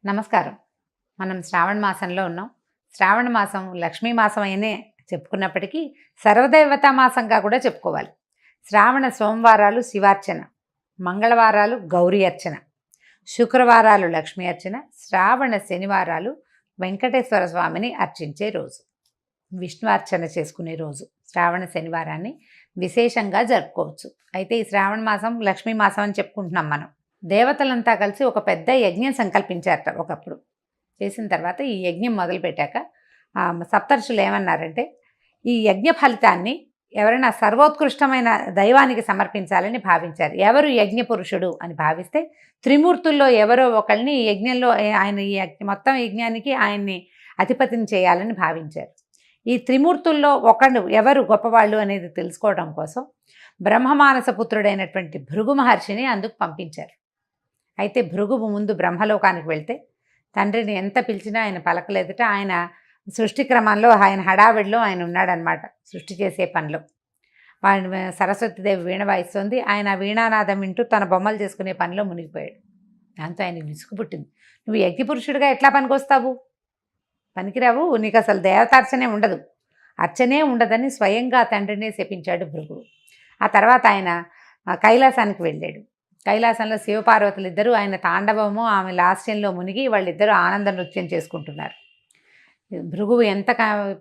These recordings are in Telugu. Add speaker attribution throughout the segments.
Speaker 1: నమస్కారం. మనం శ్రావణ మాసంలో ఉన్నాం. శ్రావణ మాసం లక్ష్మీ మాసం అయినే చెప్పుకున్నప్పటికీ సర్వదేవతా మాసంగా కూడా చెప్పుకోవాలి. శ్రావణ సోమవారాలు శివార్చన, మంగళవారాలు గౌరీ అర్చన, శుక్రవారాలు లక్ష్మీ అర్చన, శ్రావణ శనివారాలు వెంకటేశ్వర స్వామిని అర్చించే రోజు, విష్ణు అర్చన చేసుకునే రోజు. శ్రావణ శనివారాన్ని విశేషంగా జరుపుకోవచ్చు. అయితే ఈ శ్రావణ మాసం లక్ష్మీ మాసం అని చెప్పుకుంటున్నాం మనం. దేవతలంతా కలిసి ఒక పెద్ద యజ్ఞం సంకల్పించారట ఒకప్పుడు. చేసిన తర్వాత ఈ యజ్ఞం మొదలుపెట్టాక సప్తర్షులు ఏమన్నారంటే, ఈ యజ్ఞ ఫలితాన్ని ఎవరైనా సర్వోత్కృష్టమైన దైవానికి సమర్పించాలని భావించారు. ఎవరు యజ్ఞ పురుషుడు అని భావిస్తే త్రిమూర్తుల్లో ఎవరో ఒకళ్ళని ఈ యజ్ఞంలో ఆయన ఈ మొత్తం యజ్ఞానికి ఆయన్ని అధిపతిని చేయాలని భావించారు. ఈ త్రిమూర్తుల్లో ఒకడు ఎవరు గొప్పవాళ్ళు అనేది తెలుసుకోవడం కోసం బ్రహ్మమానస పుత్రుడైనటువంటి భృగు మహర్షిని అందుకు పంపించారు. అయితే భృగువు ముందు బ్రహ్మలోకానికి వెళ్తే తండ్రిని ఎంత పిలిచినా ఆయన పలకలేదట. ఆయన సృష్టి క్రమంలో ఆయన హడావిడిలో ఆయన ఉన్నాడనమాట. సృష్టి చేసే పనిలో వాడిని సరస్వతీదేవి వీణ వాయిస్తుంది. ఆయన వీణానాదం వింటూ తన బొమ్మలు చేసుకునే పనిలో మునిగిపోయాడు. దాంతో ఆయనకు విసుగు పుట్టింది. నువ్వు యజ్ఞపురుషుడిగా ఎట్లా పనికొస్తావు? పనికిరావు, నీకు అసలు దేవతార్చనే ఉండదు, అర్చనే ఉండదని స్వయంగా తండ్రినే శపించాడు భృగువు. ఆ తర్వాత ఆయన కైలాసానికి వెళ్ళాడు. కైలాసంలో శివపార్వతులు ఇద్దరు ఆయన తాండవము ఆమె లాస్యంలో మునిగి వాళ్ళిద్దరూ ఆనంద నృత్యం చేసుకుంటున్నారు. భృగువు ఎంత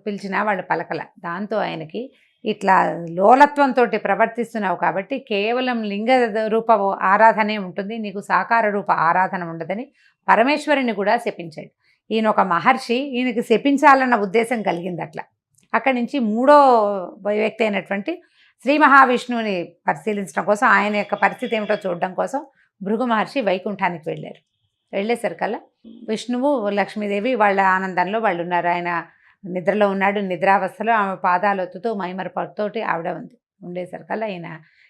Speaker 1: పిలిచినా వాళ్ళు పలకల. దాంతో ఆయనకి ఇట్లా లోలత్వంతో ప్రవర్తిస్తున్నావు కాబట్టి కేవలం లింగ రూప ఆరాధనే ఉంటుంది, నీకు సాకార రూప ఆరాధన ఉండదని పరమేశ్వరుని కూడా శపించాడు. ఈయన ఒక మహర్షి, ఈయనకి శపించాలన్న ఉద్దేశం కలిగింది. అట్లా అక్కడి నుంచి మూడో వ్యక్తి అయినటువంటి శ్రీ మహావిష్ణువుని పరిశీలించడం కోసం, ఆయన యొక్క పరిస్థితి ఏమిటో చూడడం కోసం భృగు మహర్షి వైకుంఠానికి వెళ్ళారు. వెళ్ళేసరికల్లా విష్ణువు లక్ష్మీదేవి వాళ్ళ ఆనందంలో వాళ్ళు ఉన్నారు. ఆయన నిద్రలో ఉన్నాడు. నిద్రావస్థలో ఆమె పాదాలొత్తుతూ మైమరపతోటి ఆవిడ ఉండేసరికల్లా ఈయన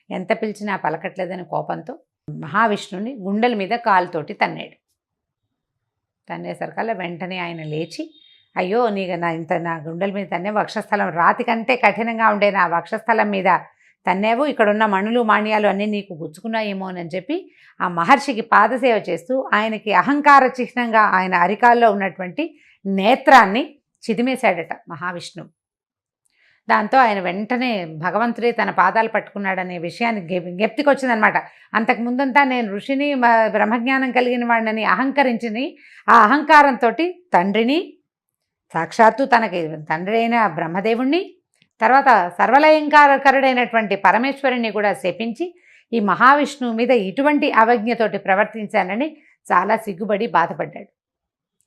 Speaker 1: ఎంత పిలిచినా పలకట్లేదని కోపంతో మహావిష్ణువుని గుండెల మీద కాలుతోటి తన్నాడు. తన్నేసరికల్లా వెంటనే ఆయన లేచి, అయ్యో నీకు నా గుండెల మీద తన్నే, వక్షస్థలం రాతి కంటే కఠినంగా ఉండే నా వక్షస్థలం మీద తన్నేవు, ఇక్కడున్న మణులు మాణ్యాలు అన్నీ నీకు గుచ్చుకున్నాయేమో అని చెప్పి ఆ మహర్షికి పాదసేవ చేస్తూ ఆయనకి అహంకార చిహ్నంగా ఆయన అరికాల్లో ఉన్నటువంటి నేత్రాన్ని చిదిమేశాడట మహావిష్ణువు. దాంతో ఆయన వెంటనే భగవంతుడే తన పాదాలు పట్టుకున్నాడనే విషయాన్ని జ్ఞప్తికి వచ్చిందనమాట. అంతకుముందంతా నేను ఋషిని బ్రహ్మజ్ఞానం కలిగిన వాడిని అహంకరించింది. ఆ అహంకారంతో తండ్రిని, సాక్షాత్తు తనకి తండ్రి అయిన బ్రహ్మదేవుణ్ణి, తర్వాత సర్వలయంకారకుడైనటువంటి పరమేశ్వరుని కూడా శపించి ఈ మహావిష్ణువు మీద ఇటువంటి అవజ్ఞతోటి ప్రవర్తించానని చాలా సిగ్గుపడి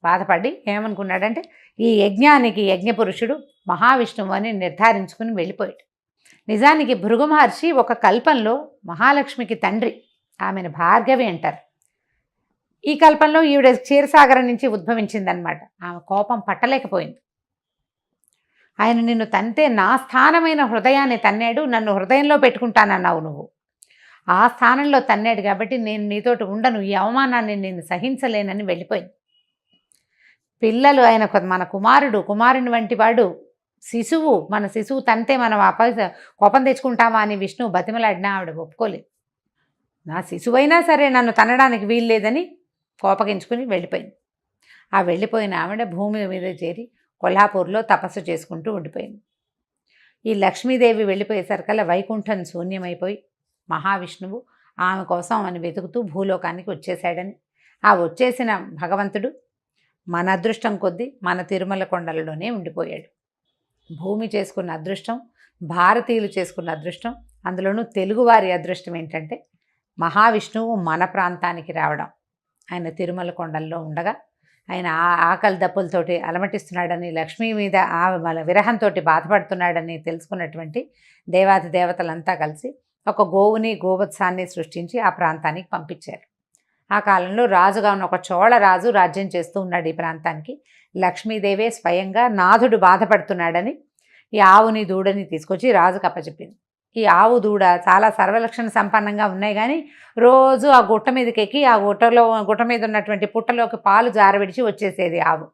Speaker 1: బాధపడి ఏమనుకున్నాడంటే, ఈ యజ్ఞానికి యజ్ఞపురుషుడు మహావిష్ణువు అని నిర్ధారించుకుని వెళ్ళిపోయాడు. నిజానికి భృగు మహర్షి ఒక కల్పంలో మహాలక్ష్మికి తండ్రి, ఆమెను భార్గవి అంటారు. ఈ కల్పంలో ఈవిడ క్షీరసాగరం నుంచి ఉద్భవించిందనమాట. ఆమె కోపం పట్టలేకపోయింది. ఆయన నిన్ను తంతే నా స్థానమైన హృదయాన్ని తన్నాడు, నన్ను హృదయంలో పెట్టుకుంటానన్నావు నువ్వు, ఆ స్థానంలో తన్నాడు కాబట్టి నేను నీతోటి ఉండను, ఈ అవమానాన్ని నేను సహించలేనని వెళ్ళిపోయింది. పిల్లలు ఆయన మన కుమారుని వంటి వాడు శిశువు, మన శిశువు తంతే మనం కోపం తెచ్చుకుంటామా అని విష్ణువు బతిమలాడినా ఆవిడ ఒప్పుకోలేదు. నా శిశువైనా సరే నన్ను తనడానికి వీలు లేదని కోపగించుకుని వెళ్ళిపోయింది. ఆ వెళ్ళిపోయిన ఆవిడ భూమి మీద చేరి కొల్హాపూర్లో తపస్సు చేసుకుంటూ ఉండిపోయింది. ఈ లక్ష్మీదేవి వెళ్ళిపోయేసరికల్లా వైకుంఠం శూన్యమైపోయి మహావిష్ణువు ఆమె కోసం అని వెతుకుతూ భూలోకానికి వచ్చేసాడని, ఆ వచ్చేసిన భగవంతుడు మన అదృష్టం కొద్దీ మన తిరుమల కొండలలోనే ఉండిపోయాడు. భూమి చేసుకున్న అదృష్టం, భారతీయులు చేసుకున్న అదృష్టం, అందులోనూ తెలుగువారి అదృష్టం ఏంటంటే మహావిష్ణువు మన ప్రాంతానికి రావడం. ఆయన తిరుమల కొండల్లో ఉండగా ఆయన ఆకలి దప్పులతోటి అలమటిస్తున్నాడని, లక్ష్మీ మీద విరహంతో బాధపడుతున్నాడని తెలుసుకున్నటువంటి దేవాది దేవతలంతా కలిసి ఒక గోవుని గోవత్సాన్ని సృష్టించి ఆ ప్రాంతానికి పంపించారు. ఆ కాలంలో రాజుగా ఉన్న ఒక చోళ రాజు రాజ్యం చేస్తూ ఉన్నాడు ఈ ప్రాంతానికి. లక్ష్మీదేవే స్వయంగా నాథుడు బాధపడుతున్నాడని ఈ ఆవుని దూడని తీసుకొచ్చి రాజుకు అప్పచెప్పింది. ఈ ఆవు దూడ చాలా సర్వలక్షణ సంపన్నంగా ఉన్నాయి, కానీ రోజు ఆ గుట్ట మీదకి ఎక్కి ఆ గుట్ట మీద ఉన్నటువంటి పుట్టలోకి పాలు జారవిడిచి వచ్చేసేది ఆవు.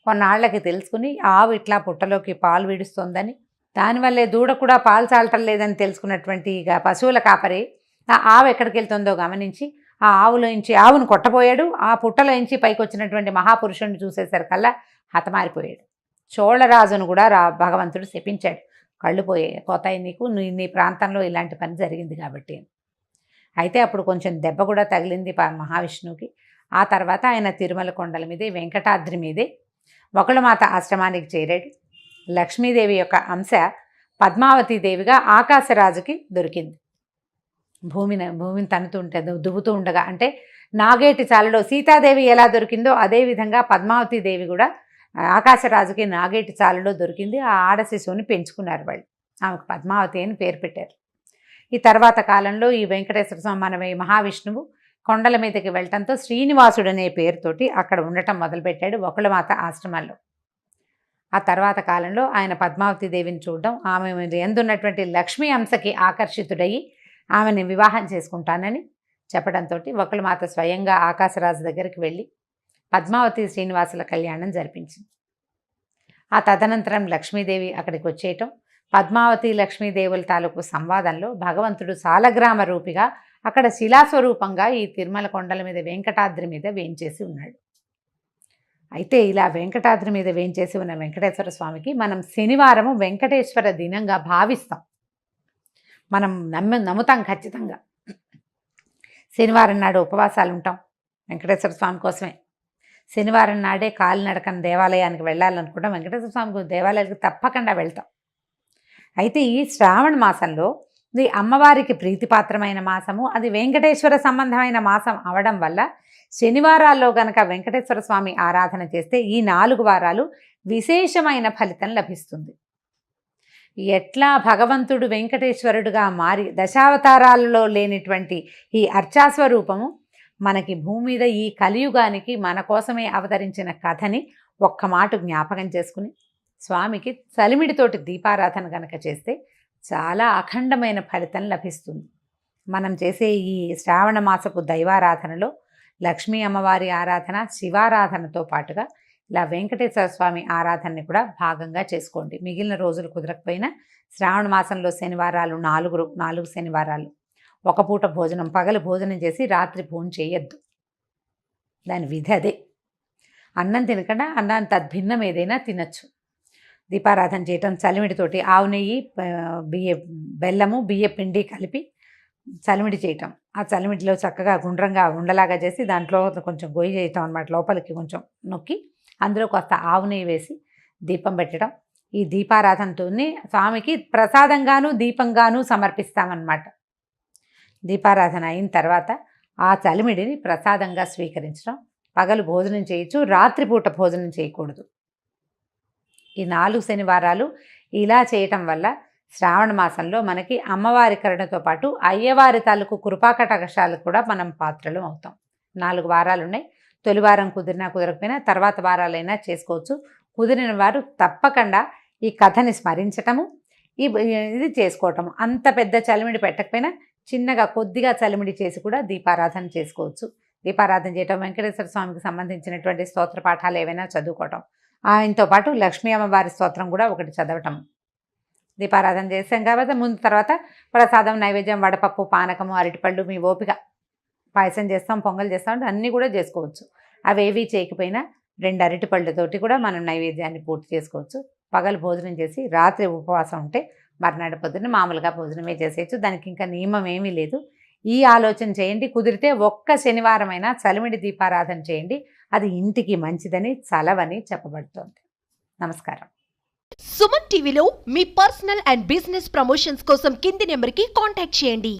Speaker 1: కొన్నాళ్లకి తెలుసుకుని ఆవు ఇట్లా పుట్టలోకి పాలు విడుస్తోందని, దానివల్లే దూడ కూడా పాలు చాలటం లేదని తెలుసుకున్నటువంటి ఇక పశువుల కాపరి ఆ ఆవు ఎక్కడికి వెళ్తుందో గమనించి ఆ ఆవులోంచి ఆవును కొట్టబోయాడు. ఆ పుట్టలోంచి పైకి వచ్చినటువంటి మహాపురుషుడిని చూసేసరికల్లా హతమారిపోయాడు. చోళరాజును కూడా భగవంతుడు శపించాడు. కళ్ళు పోతాయి నీకు, నీ ప్రాంతంలో ఇలాంటి పని జరిగింది కాబట్టి. అయితే అప్పుడు కొంచెం దెబ్బ కూడా తగిలింది మహావిష్ణువుకి. ఆ తర్వాత ఆయన తిరుమల కొండల మీదే, వెంకటాద్రి మీదే వకుళమాత ఆశ్రమానికి చేరాడు. లక్ష్మీదేవి యొక్క అంశ పద్మావతీదేవిగా ఆకాశరాజుకి దొరికింది. భూమిని తన్నుతుంటే దువ్వుతూ ఉండగా, అంటే నాగేటి చాలలో సీతాదేవి ఎలా దొరికిందో అదేవిధంగా పద్మావతీదేవి కూడా ఆకాశరాజుకి నాగేటి చాలలో దొరికింది. ఆ ఆడ శిశువుని పెంచుకున్నారు వాళ్ళు. ఆమెకు పద్మావతి అని పేరు పెట్టారు. ఈ తర్వాత కాలంలో ఈ వెంకటేశ్వర స్వామి మన మహావిష్ణువు కొండల మీదకి వెళ్ళటంతో శ్రీనివాసుడు అనే పేరుతోటి అక్కడ ఉండటం మొదలుపెట్టాడు వకుళమాత ఆశ్రమాల్లో. ఆ తర్వాత కాలంలో ఆయన పద్మావతీదేవిని చూడడం, ఆమె ఎందున్నటువంటి లక్ష్మీ అంశకి ఆకర్షితుడయ్యి ఆమెని వివాహం చేసుకుంటానని చెప్పడంతో వకుళమాత స్వయంగా ఆకాశరాజు దగ్గరికి వెళ్ళి పద్మావతి శ్రీనివాసుల కళ్యాణం జరిపించింది. ఆ తదనంతరం లక్ష్మీదేవి అక్కడికి వచ్చేయటం, పద్మావతి లక్ష్మీదేవుల తాలూకు సంవాదంలో భగవంతుడు సాలగ్రామ రూపిగా అక్కడ శిలాస్వరూపంగా ఈ తిరుమల కొండల మీద వెంకటాద్రి మీద వేంచేసి ఉన్నాడు. అయితే ఇలా వెంకటాద్రి మీద వేంచేసి ఉన్న వెంకటేశ్వర స్వామికి మనం శనివారము వెంకటేశ్వర దినంగా భావిస్తాం. మనం నమ్ముతాం ఖచ్చితంగా. శనివారం నాడు ఉపవాసాలు ఉంటాం వెంకటేశ్వర స్వామి కోసమే. శనివారం నాడే కాలినడకన దేవాలయానికి వెళ్ళాలనుకుంటాం. వెంకటేశ్వర స్వామి దేవాలయానికి తప్పకుండా వెళ్తాం. అయితే ఈ శ్రావణ మాసంలో ఇది అమ్మవారికి ప్రీతిపాత్రమైన మాసము, అది వెంకటేశ్వర సంబంధమైన మాసం అవడం వల్ల శనివారాల్లో గనక వెంకటేశ్వర స్వామి ఆరాధన చేస్తే ఈ 4 వారాలు విశేషమైన ఫలితం లభిస్తుంది. ఎట్లా భగవంతుడు వెంకటేశ్వరుడుగా మారి దశావతారాలలో లేనిటువంటి ఈ అర్చాస్వరూపము మనకి భూమి మీద ఈ కలియుగానికి మన కోసమే అవతరించిన కథని ఒక్క మాట జ్ఞాపకం చేసుకుని స్వామికి చలిమిడితోటి దీపారాధన కనుక చేస్తే చాలా అఖండమైన ఫలితం లభిస్తుంది. మనం చేసే ఈ శ్రావణ మాసపు దైవారాధనలో లక్ష్మీ అమ్మవారి ఆరాధన, శివారాధనతో పాటుగా ఇలా వెంకటేశ్వర స్వామి ఆరాధనని కూడా భాగంగా చేసుకోండి. మిగిలిన రోజులు కుదరకపోయినా శ్రావణ మాసంలో శనివారాలు 4 శనివారాలు ఒక పూట భోజనం, పగలు భోజనం చేసి రాత్రి భోజనం చేయొద్దు. దాని విధి అదే. అన్నం తినకుండా అన్నాన్ని తద్భిన్నం ఏదైనా తినచ్చు. దీపారాధన చేయటం, చలిమిడితోటి ఆవు నెయ్యి, బెల్లము, బియ్య పిండి కలిపి చలిమిడి చేయటం. ఆ చలిమిడిలో చక్కగా గుండ్రంగా ఉండలాగా చేసి దాంట్లో కొంచెం గొయ్యి చేయటం అన్నమాట. లోపలికి కొంచెం నొక్కి అందులో కాస్త ఆవు నెయ్యి వేసి దీపం పెట్టడం. ఈ దీపారాధనతోనే స్వామికి ప్రసాదంగాను దీపంగాను సమర్పిస్తామన్నమాట. దీపారాధన అయిన తర్వాత ఆ చలిమిడిని ప్రసాదంగా స్వీకరించడం. పగలు భోజనం చేయొచ్చు, రాత్రిపూట భోజనం చేయకూడదు. ఈ 4 శనివారాలు ఇలా చేయటం వల్ల శ్రావణ మాసంలో మనకి అమ్మవారి కరుణతో పాటు అయ్యవారి తాలూకు కృపాకటాక్షాలకు కూడా మనం పాత్రలు అవుతాం. 4 వారాలు ఉన్నాయి. తొలి వారం కుదిరినా కుదరకపోయినా తర్వాత వారాలైనా చేసుకోవచ్చు. కుదిరిన వారు తప్పకుండా ఈ కథని స్మరించటము, ఇది చేసుకోవటము. అంత పెద్ద చలిమిడి పెట్టకపోయినా చిన్నగా కొద్దిగా చలిమిడి చేసి కూడా దీపారాధన చేసుకోవచ్చు. దీపారాధన చేయటం, వెంకటేశ్వర స్వామికి సంబంధించినటువంటి స్తోత్ర పాఠాలు ఏవైనా చదువుకోవటం, ఆయనతో పాటు లక్ష్మీ అమ్మవారి స్తోత్రం కూడా ఒకటి చదవటం. దీపారాధన చేసాం కాబట్టి ముందు తర్వాత ప్రసాదం, నైవేద్యం, వడపప్పు, పానకము, అరటిపళ్ళు, మీ ఓపిక. పాయసం చేస్తాం, పొంగల్ చేస్తాం అంటే అన్నీ కూడా చేసుకోవచ్చు. అవేవి చేయకపోయినా 2 అరటిపళ్ళతోటి కూడా మనం నైవేద్యాన్ని పూర్తి చేసుకోవచ్చు. పగలు భోజనం చేసి రాత్రి ఉపవాసం ఉంటే మర్నాడు పొద్దున్న మామూలుగా భోజనమే చేసేయచ్చు. దానికి ఇంకా నియమం ఏమీ లేదు. ఈ ఆలోచన చేయండి. కుదిరితే ఒక్క శనివారమైనా చలిమిడి దీపారాధన చేయండి. అది ఇంటికి మంచిదని, చలవని చెప్పబడుతోంది. నమస్కారం.
Speaker 2: సుమన్ టీవీలో మీ పర్సనల్ అండ్ బిజినెస్ ప్రమోషన్స్ కోసం కింది నెంబర్కి కాంటాక్ట్ చేయండి.